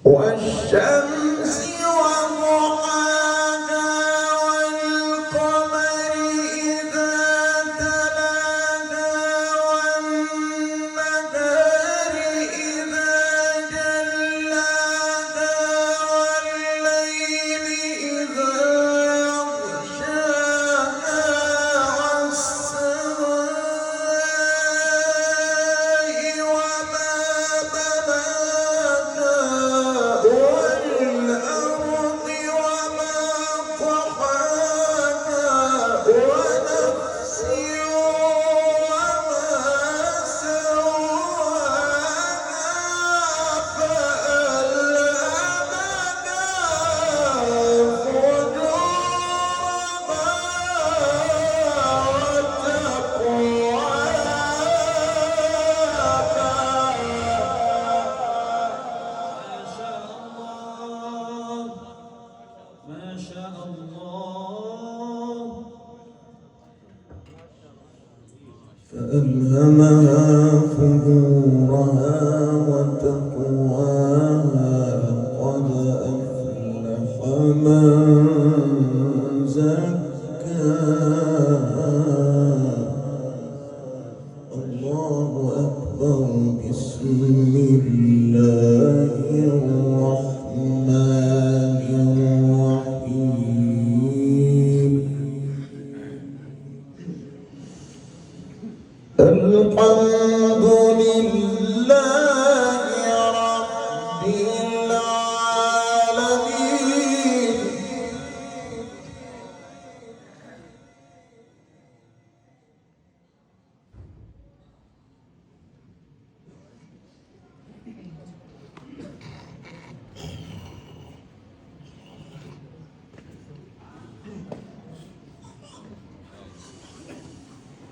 والشمس وضحاها والقمر إذا تلاها والنهار إذا جلاها والليل إذا يغشاها والسماء وما بناها والأرض وما طحاها ونفس وما سواها فألهمها ما شاء الله فألهمها فجورها وتقواها قد أفلح من زكاها الله أكبر بسم الله الرحمن الرحيم الحمد لله رب العالمين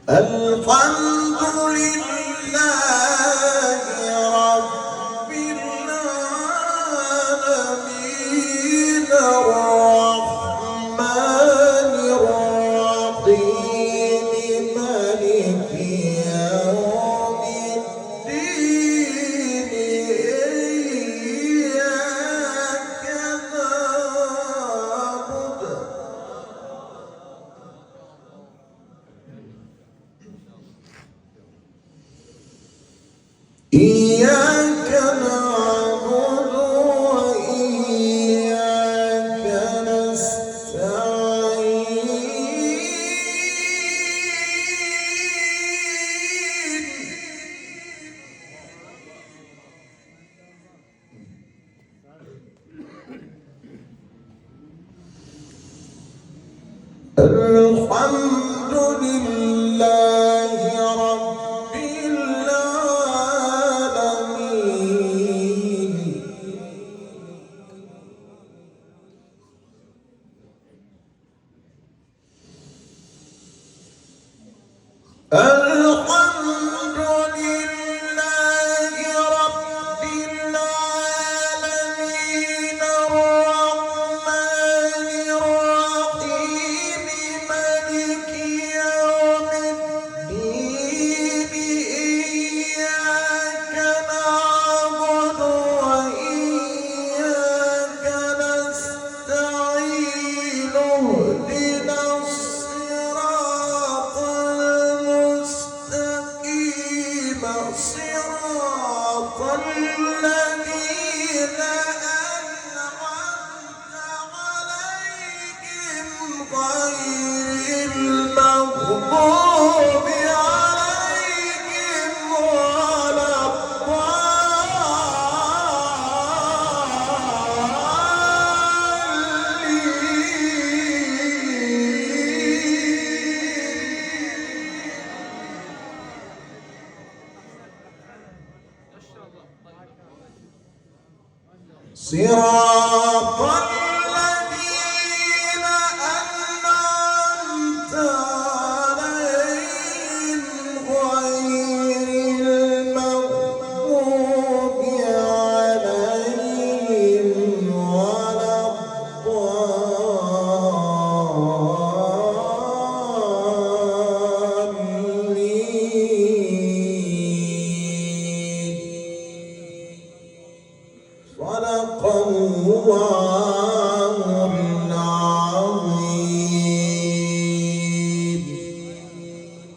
الحمد لله رب العالمين الرحمن الرحيم مالك يوم الدين إياك نعبد إياك نعبد وإياك نستعين الحمد لله رب العالمين الحمد لله رب العالمين الرحمن الرحيم مالك يوم الدين إياك نعبد وإياك نستعين اهدنا الصراط المستقيم صراط الذين أنعمت عليهم غير المغضوب عليهم ولا صراط الذين أنعمت عليهم غير المغضوب عليهم ولا الضالين صدق الظالمين